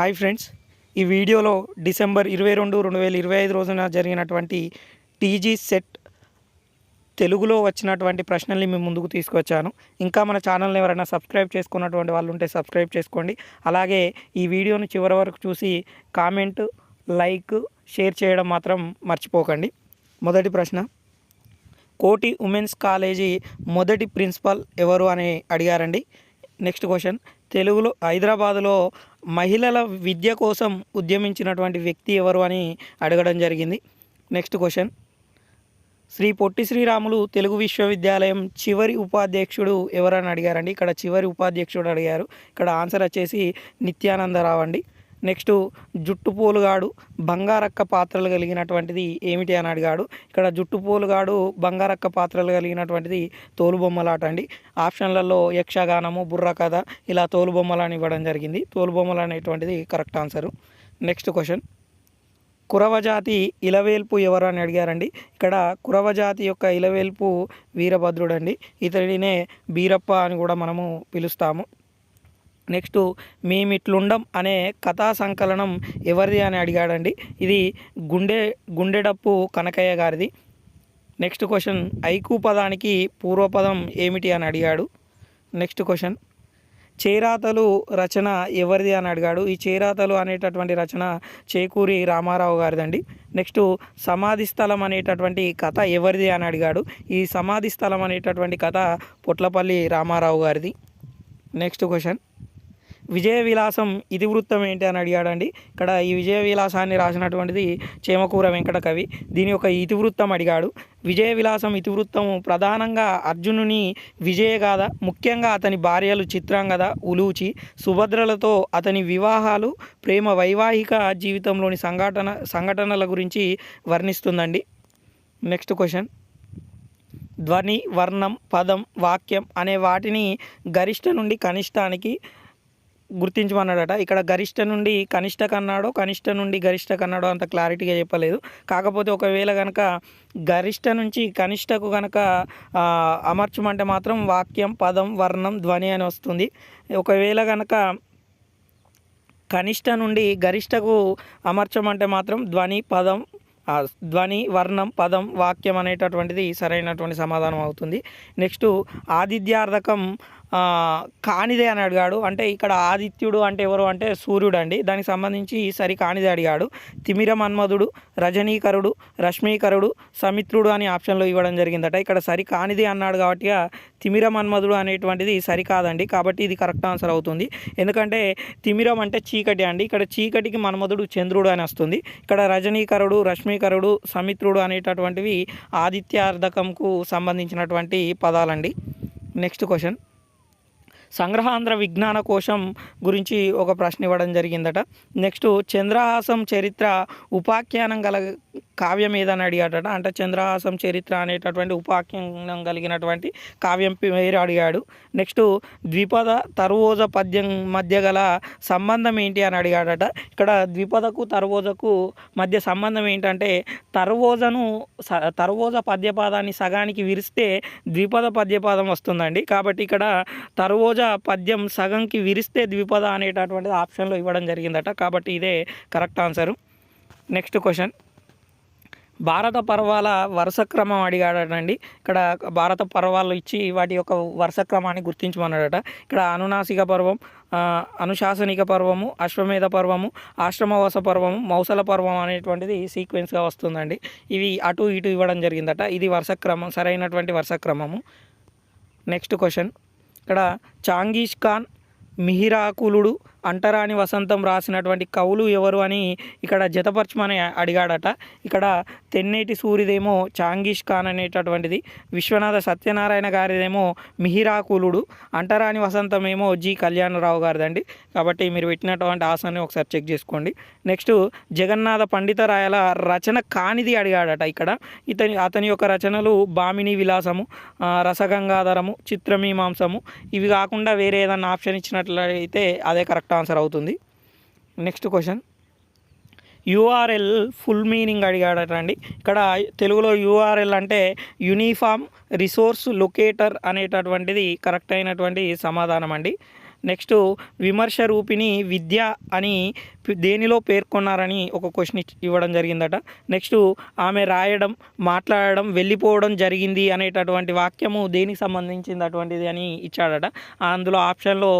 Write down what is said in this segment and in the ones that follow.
Hi friends, ఈ వీడియోలో December 22, 2025 రోజున జరిగినటువంటి టీజీ సెట్ తెలుగులో వచ్చినటువంటి ప్రశ్నల్ని మీ ముందుకు తీసుకొచ్చాను. ఇంకా మన ఛానల్ని ఎవరైనా సబ్స్క్రైబ్ చేసుకున్నటువంటి వాళ్ళు ఉంటే సబ్స్క్రైబ్ చేసుకోండి. అలాగే ఈ వీడియోను చివరి వరకు చూసి కామెంట్, లైక్, షేర్ చేయడం మాత్రం మర్చిపోకండి. మొదటి ప్రశ్న, కోటి ఉమెన్స్ కాలేజీ మొదటి ప్రిన్సిపల్ ఎవరు అని అడిగారండి. నెక్స్ట్ క్వశ్చన్, తెలుగులో హైదరాబాదులో మహిళల విద్య కోసం ఉద్యమించినటువంటి వ్యక్తి ఎవరు అని అడగడం జరిగింది. నెక్స్ట్ క్వశ్చన్, శ్రీ పొట్టి శ్రీరాములు తెలుగు విశ్వవిద్యాలయం చివరి ఉపాధ్యక్షుడు ఎవరని అడిగారండి. ఇక్కడ చివరి ఉపాధ్యక్షుడు అడిగారు. ఇక్కడ ఆన్సర్ వచ్చేసి నిత్యానందరావు అండి. నెక్స్ట్, జుట్టు పోలుగాడు బంగారక్క పాత్రలు కలిగినటువంటిది ఏమిటి అని అడిగాడు. ఇక్కడ జుట్టు పోలుగాడు బంగారక్క పాత్రలు కలిగినటువంటిది తోలుబొమ్మలాట అండి. ఆప్షన్లలో యక్షగానము, బుర్ర కథ, ఇలా తోలుబొమ్మలని ఇవ్వడం జరిగింది. తోలుబొమ్మలు అనేటువంటిది కరెక్ట్ ఆన్సరు. నెక్స్ట్ క్వశ్చన్, కురవజాతి ఇలవేల్పు ఎవరు అని అడిగారండి. ఇక్కడ కురవజాతి యొక్క ఇలవేల్పు వీరభద్రుడు అండి. ఇతడినే బీరప్ప అని కూడా మనము పిలుస్తాము. నెక్స్ట్, మేమిట్లుండం అనే కథా సంకలనం ఎవరిది అని అడిగాడండి. ఇది గుండెడప్పు కనకయ్య గారిది. నెక్స్ట్ క్వశ్చన్, ఐకు పదానికి పూర్వపదం ఏమిటి అని అడిగాడు. నెక్స్ట్ క్వశ్చన్, చేరాతలు రచన ఎవరిది అని అడిగాడు. ఈ చేరాతలు అనేటటువంటి రచన చేకూరి రామారావు గారిదండి. నెక్స్ట్, సమాధి స్థలం అనేటటువంటి కథ ఎవరిది అని అడిగాడు. ఈ సమాధి స్థలం అనేటటువంటి కథ పొట్లపల్లి రామారావు గారిది. నెక్స్ట్ క్వశ్చన్, విజయ విలాసం ఇతివృత్తం ఏంటి అని అడిగాడండి. ఇక్కడ ఈ విజయ విలాసాన్ని రాసినటువంటిది చేమకూర వెంకట కవి. దీని యొక్క ఇతివృత్తం అడిగాడు. విజయ విలాసం ఇతివృత్తము ప్రధానంగా అర్జునుని విజయగాథ, ముఖ్యంగా అతని భార్యలు చిత్రాంగద, ఉలూచి, సుభద్రలతో అతని వివాహాలు, ప్రేమ వైవాహిక జీవితంలోని సంఘటనల గురించి వర్ణిస్తుందండి. నెక్స్ట్ క్వశ్చన్, ధ్వని, వర్ణం, పదం, వాక్యం అనే వాటిని గరిష్ట నుండి కనిష్టానికి గుర్తించమన్నాడట. ఇక్కడ గరిష్ట నుండి కనిష్ట కన్నాడో, కనిష్ట నుండి గరిష్ట కన్నాడో అంత క్లారిటీగా చెప్పలేదు. కాకపోతే ఒకవేళ కనుక గరిష్ట నుంచి కనిష్టకు కనుక అమర్చమంటే మాత్రం వాక్యం, పదం, వర్ణం, ధ్వని అని వస్తుంది. ఒకవేళ కనుక కనిష్ట నుండి గరిష్టకు అమర్చమంటే మాత్రం ధ్వని, వర్ణం, పదం, వాక్యం అనేటటువంటిది సరైనటువంటి సమాధానం అవుతుంది. నెక్స్ట్, ఆదిత్యార్థకం కానిదే అని అడిగాడు. అంటే ఇక్కడ ఆదిత్యుడు అంటే ఎవరు అంటే సూర్యుడు అండి. దానికి సంబంధించి సరి కానిదే అడిగాడు. తిమిర మన్మధుడు, రజనీకరుడు, రశ్మీకరుడు, సమిత్రుడు అని ఆప్షన్లో ఇవ్వడం జరిగిందట. ఇక్కడ సరి కానిదే అన్నాడు కాబట్టి తిమిర మన్మధుడు అనేటువంటిది సరికాదండి. కాబట్టి ఇది కరెక్ట్ ఆన్సర్ అవుతుంది. ఎందుకంటే తిమిరం అంటే చీకటి అండి. ఇక్కడ చీకటికి మన్మధుడు చంద్రుడు అని వస్తుంది. ఇక్కడ రజనీకరుడు, రశ్మీకరుడు, సమిత్రుడు అనేటటువంటివి ఆదిత్యార్థకంకు సంబంధించినటువంటి పదాలండి. నెక్స్ట్ క్వశ్చన్, సంగ్రహాంధ్ర విజ్ఞాన కోశం గురించి ఒక ప్రశ్న ఇవ్వడం జరిగిందట. నెక్స్ట్, చంద్రహాసం చరిత్ర ఉపాఖ్యానం గల కావ్యం ఏదని అడిగాడట. అంటే చంద్రహాసం చరిత్ర అనేటటువంటి ఉపాఖ్యానం కలిగినటువంటి కావ్యం పేరు అడిగాడు. నెక్స్ట్, ద్విపద తర్వోజ పద్యం మధ్య గల సంబంధం ఏంటి అని అడిగాడట. ఇక్కడ ద్విపదకు తర్వోజకు మధ్య సంబంధం ఏంటంటే తర్వోజ పద్యపాదాన్ని సగానికి విరిస్తే ద్విపద పద్యపాదం వస్తుందండి. కాబట్టి ఇక్కడ తర్వోజ పద్యం సగంకి విరిస్తే ద్విపద అనేటటువంటిది ఆప్షన్లో ఇవ్వడం జరిగిందట. కాబట్టి ఇదే కరెక్ట్ ఆన్సరు. నెక్స్ట్ క్వశ్చన్, భారత పర్వాల వరుస క్రమం అడిగాడటండి. ఇక్కడ భారత పర్వాలు ఇచ్చి వాటి యొక్క వరుస క్రమాన్ని గుర్తించమన్నాడట. ఇక్కడ అనునాసిక పర్వం, అనుశాసనిక పర్వము, అశ్వమేధ పర్వము, ఆశ్రమవాస పర్వము, మౌసల పర్వం అనేటువంటిది సీక్వెన్స్గా వస్తుందండి. ఇవి అటు ఇటు ఇవ్వడం జరిగిందట. ఇది వరుస క్రమం, సరైనటువంటి వరుస క్రమము. నెక్స్ట్ క్వశ్చన్, ఇక్కడ చాంగీజ్ ఖాన్, మిహిరాకులుడు, అంటరాని వసంతం రాసినటువంటి కవులు ఎవరు అని ఇక్కడ జతపరచమని అడిగాడట. ఇక్కడ తెన్నేటి సూరిదేమో చాంగీజ్ ఖాన్ అనేటటువంటిది, విశ్వనాథ సత్యనారాయణ గారిదేమో మిహిరాకులుడు, అంటరాని వసంతం ఏమో జి కళ్యాణరావు గారిదండి. కాబట్టి మీరు పెట్టినటువంటి ఆసనాన్ని ఒకసారి చెక్ చేసుకోండి. నెక్స్ట్, జగన్నాథ పండితరాయల రచన కానిది అడిగాడట. ఇక్కడ అతని యొక్క రచనలు భామిని విలాసము, రసగంగాధరము, చిత్రమీమాంసము. ఇవి కాకుండా వేరే ఏదన్నా ఆప్షన్ ఇచ్చినట్లయితే అదే కరెక్ట్ ఆన్సర్ అవుతుంది. Next question, URL full meaning అడిగాడట అండి. ఇక్కడ తెలుగులో యూఆర్ఎల్ అంటే యూనిఫామ్ రిసోర్స్ లొకేటర్ అనేటటువంటిది కరెక్ట్ అయినటువంటి సమాధానం అండి. నెక్స్ట్ విమర్శ రూపిణి విద్య అని దేనిలో పేర్కొన్నారని ఒక క్వశ్చన్ ఇవ్వడం జరిగిందట. నెక్స్ట్ ఆమె రాయడం, మాట్లాడడం, వెళ్ళిపోవడం జరిగింది అనేటటువంటి వాక్యము దేనికి సంబంధించింది అటువంటిది అని ఇచ్చాడట. అందులో ఆప్షన్లో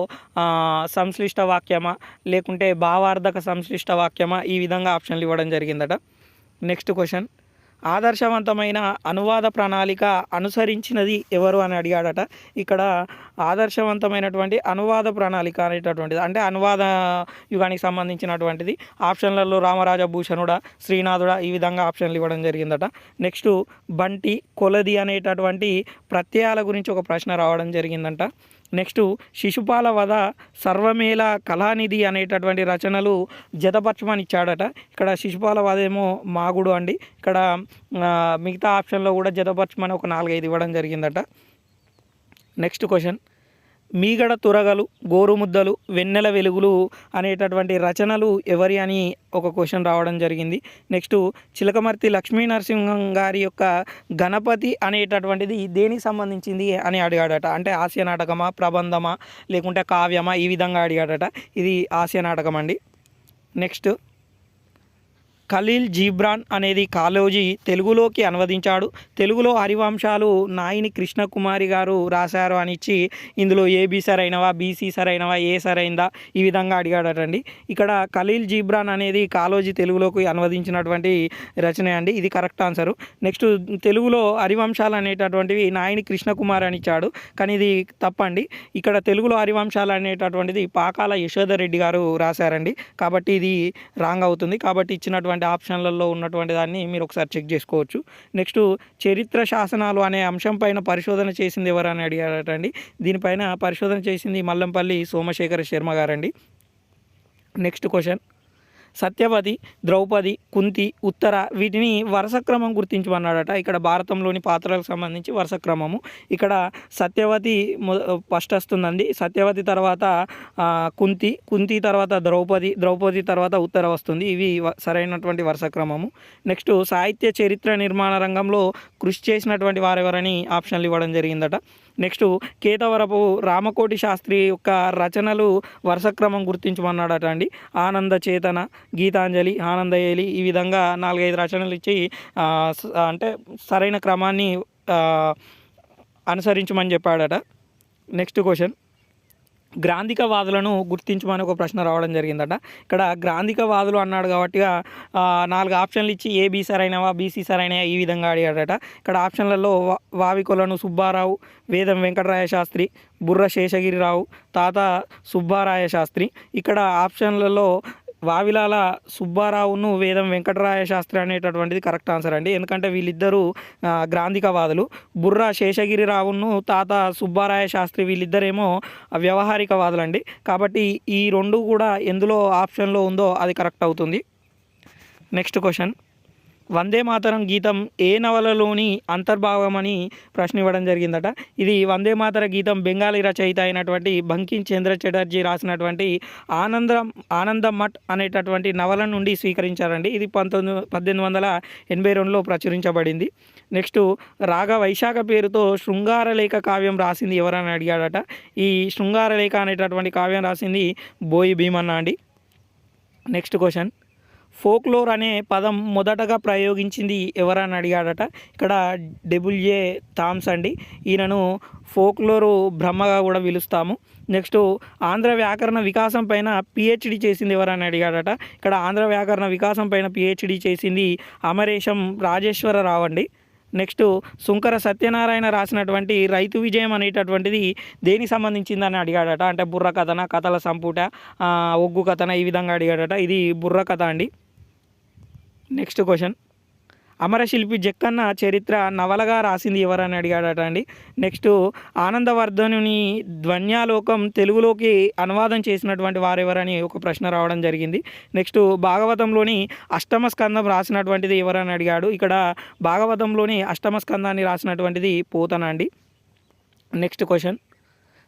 సంశ్లిష్ట వాక్యమా లేకుంటే భావార్థక సంశ్లిష్ట వాక్యమా ఈ విధంగా ఆప్షన్లు ఇవ్వడం జరిగిందట. నెక్స్ట్ క్వశ్చన్, ఆదర్శవంతమైన అనువాద ప్రణాళిక అనుసరించినది ఎవరు అని అడిగాడట. ఇక్కడ ఆదర్శవంతమైనటువంటి అనువాద ప్రణాళిక అనేటటువంటిది అంటే అనువాద యుగానికి సంబంధించినటువంటిది ఆప్షన్లలో రామరాజ భూషణుడా, శ్రీనాథుడా ఈ విధంగా ఆప్షన్లు ఇవ్వడం జరిగిందట. నెక్స్ట్ బంటి, కొలది అనేటటువంటి ప్రత్యయాల గురించి ఒక ప్రశ్న రావడం జరిగిందంట. నెక్స్ట్ శిశుపాల వధ, సర్వమేళ, కళానిధి అనేటటువంటి రచనలు జతపరచమని ఇచ్చాడట. ఇక్కడ శిశుపాల వధ ఏమో మాగుడు అండి. ఇక్కడ మిగతా ఆప్షన్లో కూడా జతపరచమని ఒక 4-5 ఇవ్వడం జరిగిందట. నెక్స్ట్ క్వశ్చన్, మీగడ తురగలు, గోరుముద్దలు, వెన్నెల వెలుగులు అనేటటువంటి రచనలు ఎవరి అని ఒక క్వశ్చన్ రావడం జరిగింది. నెక్స్ట్ చిలకమర్తి లక్ష్మీ నరసింహం గారి యొక్క గణపతి అనేటటువంటిది దేనికి సంబంధించింది అని అడిగాడట. అంటే హాస్య నాటకమా, ప్రబంధమా లేకుంటే కావ్యమా ఈ విధంగా అడిగాడట. ఇది హాస్య నాటకం అండి. నెక్స్ట్ ఖలీల్ జిబ్రాన్ అనేది కాళోజీ తెలుగులోకి అనువదించాడు. తెలుగులో హరివంశాలు నాయిని కృష్ణకుమారి గారు రాశారు అని ఇచ్చి ఇందులో ఏబి సరైనవా, బీసీ సరైనవా, ఏ సరైందా ఈ విధంగా అడిగాడటండి. ఇక్కడ ఖలీల్ జిబ్రాన్ అనేది కాళోజీ తెలుగులోకి అనువదించినటువంటి రచన అండి. ఇది కరెక్ట్ ఆన్సరు. నెక్స్ట్ తెలుగులో హరివంశాలు అనేటటువంటివి నాయిని కృష్ణకుమారి అని ఇచ్చాడు, కానీ ఇది తప్పండి. ఇక్కడ తెలుగులో హరివంశాలు అనేటటువంటిది పాకాల యశోధర్ రెడ్డి గారు రాశారండి. కాబట్టి ఇది రాంగ్ అవుతుంది. కాబట్టి ఇచ్చినటువంటి ఆప్షన్లలో ఉన్నటువంటి దాన్ని మీరు ఒకసారి చెక్ చేసుకోవచ్చు. నెక్స్ట్ చరిత్ర శాసనాలు అనే అంశం పైన పరిశోధన చేసింది ఎవరని అడిగారటండి. దీనిపైన పరిశోధన చేసింది మల్లంపల్లి సోమశేఖర శర్మ గారండి. నెక్స్ట్ క్వశ్చన్, సత్యవతి, ద్రౌపది, కుంతి, ఉత్తర వీటిని వరుస క్రమం గుర్తించమన్నాడట. ఇక్కడ భారతంలోని పాత్రలకు సంబంధించి వరుస క్రమము. ఇక్కడ సత్యవతి ఫస్ట్ వస్తుందండి. సత్యవతి తర్వాత కుంతి, కుంతి తర్వాత ద్రౌపది, ద్రౌపది తర్వాత ఉత్తర వస్తుంది. ఇవి సరైనటువంటి వరుస క్రమము. నెక్స్ట్ సాహిత్య చరిత్ర నిర్మాణ రంగంలో కృషి చేసినటువంటి వారెవరని ఆప్షన్లు ఇవ్వడం జరిగిందట. నెక్స్ట్ కేతవరపు రామకోటి శాస్త్రి యొక్క రచనలు వరుస క్రమం గుర్తించమన్నాడట అండి. ఆనంద చేతన, గీతాంజలి, ఆనందయేలి ఈ విధంగా 4-5 రచనలు ఇచ్చి అంటే సరైన క్రమాన్ని అనుసరించమని చెప్పాడట. నెక్స్ట్ క్వశ్చన్, గ్రాంధికవాదులను గుర్తించమని ఒక ప్రశ్న రావడం జరిగిందట. ఇక్కడ గ్రాంధికవాదులు అన్నాడు కాబట్టి 4 ఆప్షన్లు ఇచ్చి ఏబి సరైనవా, బీసీ సరైనవా ఈ విధంగా అడిగాడట. ఇక్కడ ఆప్షన్లలో వావికొలను సుబ్బారావు, వేదం వెంకటరాయ శాస్త్రి, బుర్ర శేషగిరిరావు, తాత సుబ్బారాయ శాస్త్రి. ఇక్కడ ఆప్షన్లలో వావిలాల సుబ్బారావును వేదం వెంకటరాయ శాస్త్రి అనేటటువంటిది కరెక్ట్ ఆన్సర్ అండి. ఎందుకంటే వీళ్ళిద్దరూ గ్రాంధికవాదులు. బుర్ర శేషగిరిరావును తాత సుబ్బారాయ శాస్త్రి వీళ్ళిద్దరేమో వ్యవహారికవాదులు అండి. కాబట్టి ఈ రెండు కూడా ఎందులో ఆప్షన్లో ఉందో అది కరెక్ట్ అవుతుంది. నెక్స్ట్ క్వశ్చన్, వందే మాతరం గీతం ఏ నవలలోని అంతర్భాగమని ప్రశ్న ఇవ్వడం జరిగిందట. ఇది వందే మాతర గీతం బెంగాలీ రచయిత అయినటువంటి బంకిం చంద్ర చటర్జీ రాసినటువంటి ఆనందమఠ్ అనేటటువంటి నవల నుండి స్వీకరించారండి. ఇది 1882లో ప్రచురించబడింది. నెక్స్ట్ రాగ వైశాఖ పేరుతో శృంగారలేఖ కావ్యం రాసింది ఎవరని అడిగాడట. ఈ శృంగారలేఖ అనేటటువంటి కావ్యం రాసింది బోయి భీమన్న అండి. నెక్స్ట్ క్వశ్చన్, ఫోక్లోర్ అనే పదం మొదటగా ప్రయోగించింది ఎవరని అడిగాడట. ఇక్కడ డబ్ల్యూఏ థామ్స్ అండి. ఈయనను ఫోక్లోరు బ్రహ్మగా కూడా పిలుస్తాము. నెక్స్ట్ ఆంధ్ర వ్యాకరణ వికాసం పైన పిహెచ్డి చేసింది ఎవరని అడిగాడట. ఇక్కడ ఆంధ్ర వ్యాకరణ వికాసం పైన పిహెచ్డి చేసింది అమరేశం రాజేశ్వరరావు అండి. నెక్స్ట్ సుంకర సత్యనారాయణ రాసినటువంటి రైతు విజయం అనేటటువంటిది దేనికి సంబంధించిందని అడిగాడట. అంటే బుర్ర కథన, కథల సంపుట, ఒగ్గు కథన ఈ విధంగా అడిగాడట. ఇది బుర్ర కథ అండి. నెక్స్ట్ క్వశ్చన్, అమరశిల్పి జక్కన్న చరిత్ర నవలగా రాసింది ఎవరని అడిగాడట అండి. నెక్స్ట్ ఆనందవర్ధనుని ధ్వన్యాలోకం తెలుగులోకి అనువాదం చేసినటువంటి వారెవరని ఒక ప్రశ్న రావడం జరిగింది. నెక్స్ట్ భాగవతంలోని అష్టమ స్కందం రాసినటువంటిది ఎవరని అడిగాడు. ఇక్కడ భాగవతంలోని అష్టమ స్కందాన్ని రాసినటువంటిది పోతన అండి. నెక్స్ట్ క్వశ్చన్,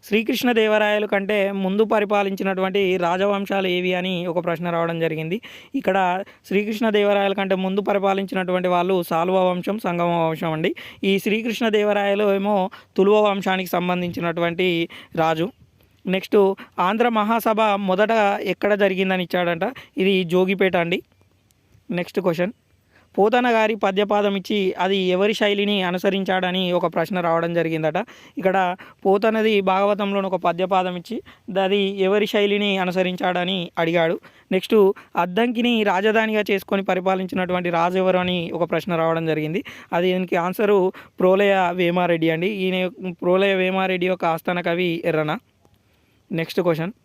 శ్రీకృష్ణదేవరాయలు కంటే ముందు పరిపాలించినటువంటి రాజవంశాలు ఏవి అని ఒక ప్రశ్న రావడం జరిగింది. ఇక్కడ శ్రీకృష్ణదేవరాయల కంటే ముందు పరిపాలించినటువంటి వాళ్ళు సాల్వ వంశం, సంగమ వంశం అండి. ఈ శ్రీకృష్ణదేవరాయలు ఏమో తులువ వంశానికి సంబంధించినటువంటి రాజు. నెక్స్ట్ ఆంధ్ర మహాసభ మొదట ఎక్కడ జరిగిందని ఇచ్చాడంట, ఇది జోగిపేట అండి. నెక్స్ట్ క్వశ్చన్, పోతన గారి పద్యపాదం ఇచ్చి అది ఎవరి శైలిని అనుసరించాడని ఒక ప్రశ్న రావడం జరిగిందట. ఇక్కడ పోతనది భాగవతంలోని ఒక పద్యపాదం ఇచ్చి అది ఎవరి శైలిని అనుసరించాడని అడిగాడు. నెక్స్ట్ అద్దంకిని రాజధానిగా చేసుకొని పరిపాలించినటువంటి రాజు ఎవరు అని ఒక ప్రశ్న రావడం జరిగింది. అది దీనికి ఆన్సరు ప్రోలయ వేమారెడ్డి అండి. ఈయన ప్రోలయ వేమారెడ్డి యొక్క ఆస్థాన కవి ఎర్రన. నెక్స్ట్ క్వశ్చన్,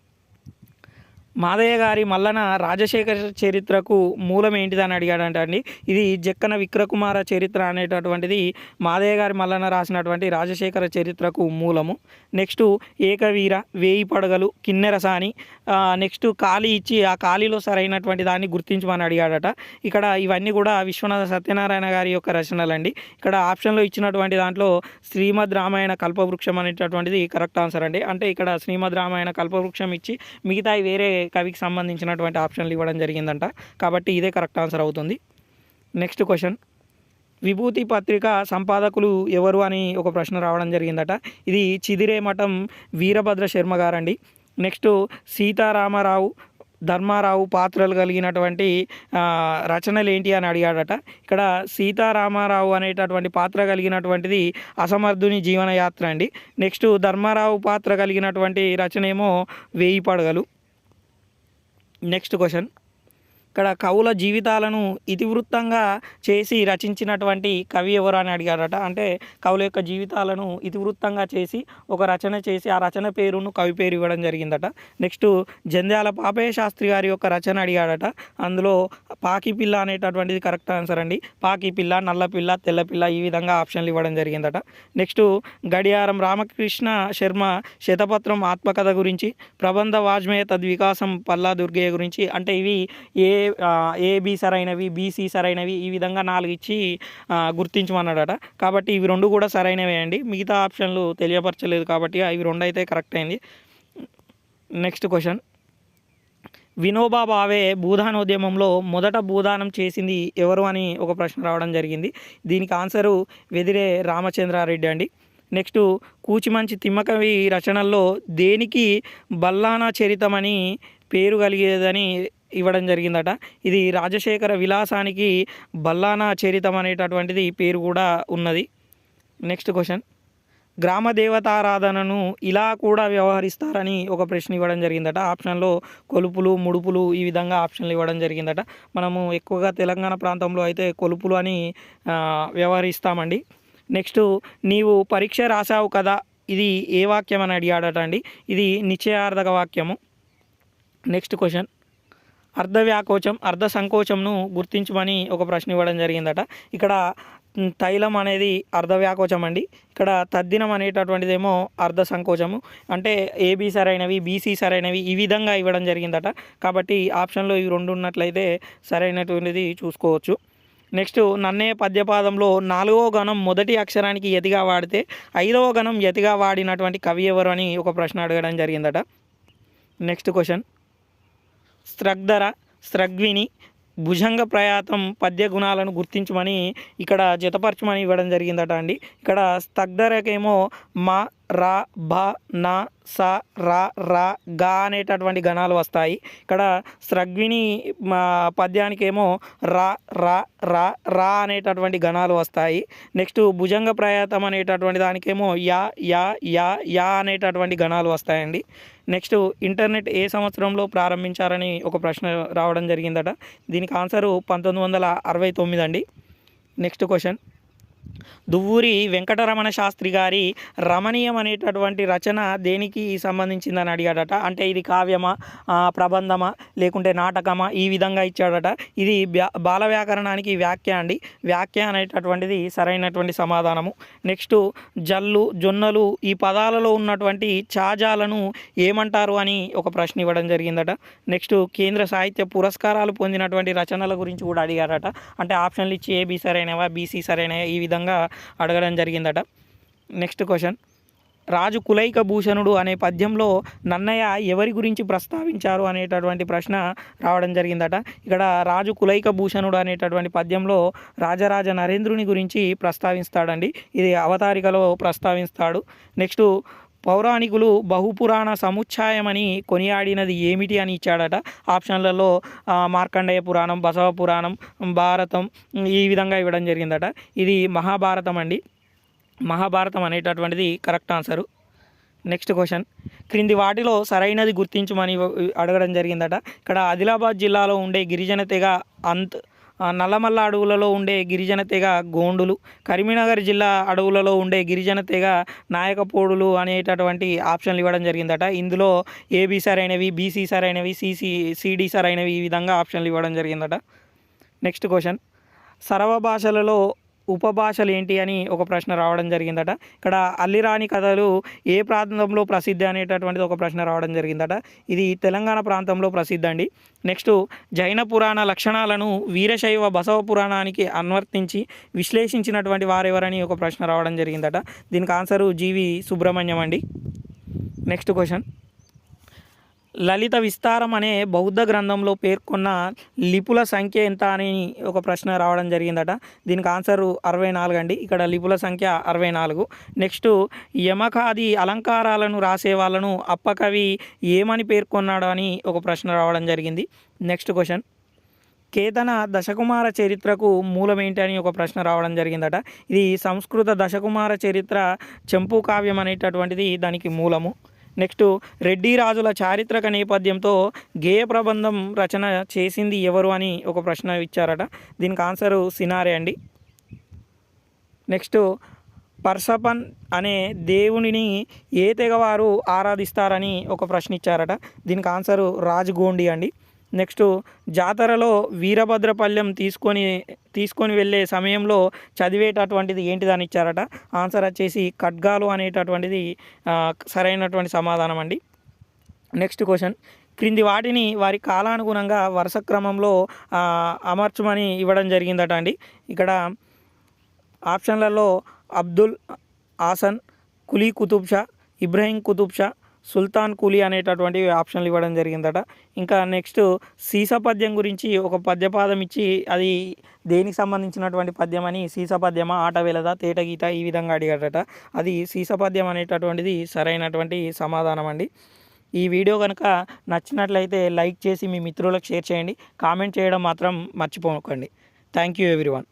మాదయ్య గారి మల్లన రాజశేఖర చరిత్రకు మూలం ఏంటిదని అడిగాడంట అండి. ఇది జక్కన విక్రకుమార చరిత్ర అనేటటువంటిది మాదయ్య గారి మల్లన రాసినటువంటి రాజశేఖర చరిత్రకు మూలము. నెక్స్ట్ ఏకవీర, వేయి పడగలు, కిన్నెరసాని, నెక్స్ట్ ఖాళీ ఇచ్చి ఆ ఖాళీలో సరైనటువంటి దాన్ని గుర్తించమని అడిగాడట. ఇక్కడ ఇవన్నీ కూడా విశ్వనాథ సత్యనారాయణ గారి యొక్క రచనలండి. ఇక్కడ ఆప్షన్లో ఇచ్చినటువంటి దాంట్లో శ్రీమద్ రామాయణ కల్పవృక్షం అనేటటువంటిది కరెక్ట్ ఆన్సర్ అండి. అంటే ఇక్కడ శ్రీమద్ రామాయణ కల్పవృక్షం ఇచ్చి మిగతా వేరే కవికి సంబంధించినటువంటి ఆప్షన్లు ఇవ్వడం జరిగిందంట. కాబట్టి ఇదే కరెక్ట్ ఆన్సర్ అవుతుంది. నెక్స్ట్ క్వశ్చన్, విభూతి పత్రిక సంపాదకులు ఎవరు అని ఒక ప్రశ్న రావడం జరిగిందట. ఇది చిదిరే మఠం వీరభద్ర శర్మ గారండి. నెక్స్ట్ సీతారామరావు, ధర్మారావు పాత్రలు కలిగినటువంటి రచనలు ఏంటి అని అడిగాడట. ఇక్కడ సీతారామారావు అనేటటువంటి పాత్ర కలిగినటువంటిది అసమర్థుని జీవనయాత్ర అండి. నెక్స్ట్ ధర్మారావు పాత్ర కలిగినటువంటి రచన ఏమో వేయి పడగలు. నెక్స్ట్ క్వశ్చన్, ఇక్కడ కవుల జీవితాలను ఇతివృత్తంగా చేసి రచించినటువంటి కవి ఎవరు అని అడిగారట. అంటే కవుల యొక్క జీవితాలను ఇతివృత్తంగా చేసి ఒక రచన చేసి ఆ రచన పేరును కవి పేరు ఇవ్వడం జరిగిందట. నెక్స్ట్ జంధ్యాల పాపయ్య శాస్త్రి గారి యొక్క రచన అడిగాడట. అందులో పాకిపిల్ల అనేటటువంటిది కరెక్ట్ ఆన్సర్ అండి. పాకిపిల్ల, నల్లపిల్ల, తెల్లపిల్ల ఈ విధంగా ఆప్షన్లు ఇవ్వడం జరిగిందట. నెక్స్ట్ గడియారం రామకృష్ణ శర్మ శతపత్రం ఆత్మకథ గురించి, ప్రబంధ వాజ్మేయ తద్వికాసం పల్లా దుర్గయ్య గురించి. అంటే ఇవి ఏబి సరైనవి, బీసీ సరైనవి, ఈ విధంగా 4 ఇచ్చి గుర్తించమన్నాడట. కాబట్టి ఇవి 2 కూడా సరైనవే అండి. మిగతా ఆప్షన్లు తెలియపరచలేదు కాబట్టి ఇవి 2 అయితే కరెక్ట్ అయింది. నెక్స్ట్ క్వశ్చన్, వినోబా భావే భూదానోద్యమంలో మొదట భూదానం చేసింది ఎవరు అని ఒక ప్రశ్న రావడం జరిగింది. దీనికి ఆన్సరు వెదిరే రామచంద్రారెడ్డి అండి. నెక్స్ట్ కూచిమంచి తిమ్మకవి రచనల్లో దేనికి బల్లానా చరితమని పేరు కలిగేదని ఇవ్వడం జరిగిందట. ఇది రాజశేఖర విలాసానికి బల్లానా చరితం అనేటటువంటిది పేరు కూడా ఉన్నది. నెక్స్ట్ క్వశ్చన్, గ్రామ దేవతారాధనను ఇలా కూడా వ్యవహరిస్తారని ఒక ప్రశ్న ఇవ్వడం జరిగిందట. ఆప్షన్లో కొలుపులు, ముడుపులు ఈ విధంగా ఆప్షన్లు ఇవ్వడం జరిగిందట. మనము ఎక్కువగా తెలంగాణ ప్రాంతంలో అయితే కొలుపులు అని వ్యవహరిస్తామండి. నెక్స్ట్ నీవు పరీక్ష రాసావు కదా, ఇది ఏ వాక్యం అని అడిగాడట అండి. ఇది నిశ్చయార్థక వాక్యము. నెక్స్ట్ క్వశ్చన్, అర్ధ వ్యాకోచం, అర్ధ సంకోచంను గుర్తించమని ఒక ప్రశ్న ఇవ్వడం జరిగిందట. ఇక్కడ తైలం అనేది అర్ధ వ్యాకోచం అండి. ఇక్కడ తద్దినం అనేటటువంటిదేమో అర్ధ సంకోచము. అంటే ఏబి సరైనవి, బీసీ సరైనవి ఈ విధంగా ఇవ్వడం జరిగిందట. కాబట్టి ఆప్షన్లో ఇవి 2 ఉన్నట్లయితే సరైనటువంటిది చూసుకోవచ్చు. నెక్స్ట్ నన్నయ్య పద్యపాదంలో 4వ గణం మొదటి అక్షరానికి యతిగా వాడితే 5వ గణం యతిగా వాడినటువంటి కవి ఎవరు అని ఒక ప్రశ్న అడగడం జరిగిందట. నెక్స్ట్ క్వశ్చన్, స్రగ్ధర, స్రగ్విని, భుజంగ ప్రయాతం పద్య గుణాలను గుర్తించమని ఇక్కడ జతపరచమని ఇవ్వడం జరిగిందట అండి. ఇక్కడ స్తగ్ధరకేమో మా, రా, బ, నా, స, రా, రా, గా అనేటటువంటి గణాలు వస్తాయి. ఇక్కడ స్రగ్విని పద్యానికేమో రా, రా, రా, రా అనేటటువంటి గణాలు వస్తాయి. నెక్స్ట్ భుజంగ ప్రయాతం అనేటటువంటి దానికేమో యా, యా, యా, యా అనేటటువంటి గణాలు వస్తాయండి. నెక్స్ట్ ఇంటర్నెట్ ఏ సంవత్సరంలో ప్రారంభించారని ఒక ప్రశ్న రావడం జరిగిందట. దీనికి ఆన్సరు 1969 అండి. నెక్స్ట్ క్వశ్చన్, దువ్వూరి వెంకటరమణ శాస్త్రి గారి రమణీయం అనేటటువంటి రచన దేనికి సంబంధించిందని అడిగాడట. అంటే ఇది కావ్యమా, ప్రబంధమా, లేకుంటే నాటకమా, ఈ విధంగా ఇచ్చాడట. ఇది బాల వ్యాకరణానికి వ్యాఖ్య అండి. వ్యాఖ్య అనేటటువంటిది సరైనటువంటి సమాధానము. నెక్స్ట్ జల్లు, జొన్నలు ఈ పదాలలో ఉన్నటువంటి చాజాలను ఏమంటారు అని ఒక ప్రశ్న ఇవ్వడం జరిగిందట. నెక్స్ట్ కేంద్ర సాహిత్య పురస్కారాలు పొందినటువంటి రచనల గురించి కూడా అడిగారట. అంటే ఆప్షన్లు ఇచ్చి ఏబి సరైనవా, బీసీ సరైనవా ఈ విధంగా అడగడం జరిగిందట. నెక్స్ట్ క్వశ్చన్, రాజు కులైక భూషణుడు అనే పద్యంలో నన్నయ్య ఎవరి గురించి ప్రస్తావించారు అనేటటువంటి ప్రశ్న రావడం జరిగిందట. ఇక్కడ రాజు కులైక భూషణుడు అనేటటువంటి పద్యంలో రాజరాజ నరేంద్రుని గురించి ప్రస్తావిస్తాడండి. ఇది అవతారికలో ప్రస్తావిస్తాడు. నెక్స్ట్ పౌరాణికులు బహుపురాణ సముచ్ఛాయమని కొనియాడినది ఏమిటి అని ఇచ్చాడట. ఆప్షన్లలో మార్కండేయ పురాణం, బసవ పురాణం, భారతం ఈ విధంగా ఇవ్వడం జరిగిందట. ఇది మహాభారతం అండి. మహాభారతం అనేటటువంటిది కరెక్ట్ ఆన్సరు. నెక్స్ట్ క్వశ్చన్, క్రింది వాటిలో సరైనది గుర్తించమని అడగడం జరిగిందట. ఇక్కడ ఆదిలాబాద్ జిల్లాలో ఉండే గిరిజన తెగ నల్లమల్ల అడవులలో ఉండే గిరిజన తెగ గోండులు, కరీంనగర్ జిల్లా అడవులలో ఉండే గిరిజన తెగ నాయకపోడులు అనేటటువంటి ఆప్షన్లు ఇవ్వడం జరిగిందట. ఇందులో ఏబీ సరైనవి, బీసీ సరైనవి, సిడి సరైనవి ఈ విధంగా ఆప్షన్లు ఇవ్వడం జరిగిందట. నెక్స్ట్ క్వశ్చన్, సర్వ భాషలలో ఉపభాషలు ఏంటి అని ఒక ప్రశ్న రావడం జరిగిందట. ఇక్కడ అల్లిరాని కథలు ఏ ప్రాంతంలో ప్రసిద్ధి అనేటటువంటిది ఒక ప్రశ్న రావడం జరిగిందట. ఇది తెలంగాణ ప్రాంతంలో ప్రసిద్ధి అండి. నెక్స్ట్, జైన పురాణ లక్షణాలను వీరశైవ బసవ పురాణానికి అనువర్తించి విశ్లేషించినటువంటి వారెవరని ఒక ప్రశ్న రావడం జరిగిందట. దీనికి ఆన్సరు జీవి సుబ్రహ్మణ్యం అండి. నెక్స్ట్ క్వశ్చన్, లలిత విస్తారం అనే బౌద్ధ గ్రంథంలో పేర్కొన్న లిపుల సంఖ్య ఎంత అని ఒక ప్రశ్న రావడం జరిగిందట. దీనికి ఆన్సరు 64 అండి. ఇక్కడ లిపుల సంఖ్య 64. నెక్స్ట్, యమకాది అలంకారాలను రాసే వాళ్ళను అప్పకవి ఏమని పేర్కొన్నాడు అని ఒక ప్రశ్న రావడం జరిగింది. నెక్స్ట్ క్వశ్చన్, కేతన దశకుమార చరిత్రకు మూలమేంటి అని ఒక ప్రశ్న రావడం జరిగిందట. ఇది సంస్కృత దశకుమార చరిత్ర చెంపు కావ్యం అనేటటువంటిది దానికి మూలము. నెక్స్ట్, రెడ్డి రాజుల చారిత్రక నేపథ్యంతో గేయ ప్రబంధం రచన చేసింది ఎవరు అని ఒక ప్రశ్న ఇచ్చారట. దీనికి ఆన్సరు సినారే అండి. నెక్స్ట్, పర్సపన్ అనే దేవునిని ఏ తెగవారు ఆరాధిస్తారని ఒక ప్రశ్న ఇచ్చారట. దీనికి ఆన్సరు రాజగోండి అండి. నెక్స్ట్, జాతరలో వీరభద్రపల్లెం తీసుకొని వెళ్ళే సమయంలో చదివేటటువంటిది ఏంటిదని ఇచ్చారట. ఆన్సర్ వచ్చేసి ఖడ్గాలు అనేటటువంటిది సరైనటువంటి సమాధానం అండి. నెక్స్ట్ క్వశ్చన్, క్రింది వాటిని వారి కాలానుగుణంగా వరుస క్రమంలో అమర్చమని ఇవ్వడం జరిగిందట అండి. ఇక్కడ ఆప్షన్లలో అబ్దుల్ హాసన్, కులీ కుతుబ్ షా, ఇబ్రహీం కుతుబ్ షా, సుల్తాన్ కూలీ అనేటటువంటి ఆప్షన్లు ఇవ్వడం జరిగిందట. ఇంకా నెక్స్ట్, సీసపద్యం గురించి ఒక పద్యపాదం ఇచ్చి అది దేనికి సంబంధించినటువంటి పద్యం అని, సీసపద్యమా, ఆట వెలదా, తేటగీత ఈ విధంగా అడిగాడట. అది సీసపద్యం అనేటటువంటిది సరైనటువంటి సమాధానం అండి. ఈ వీడియో కనుక నచ్చినట్లయితే లైక్ చేసి మీ మిత్రులకు షేర్ చేయండి. కామెంట్ చేయడం మాత్రం మర్చిపోకండి. Thank you everyone.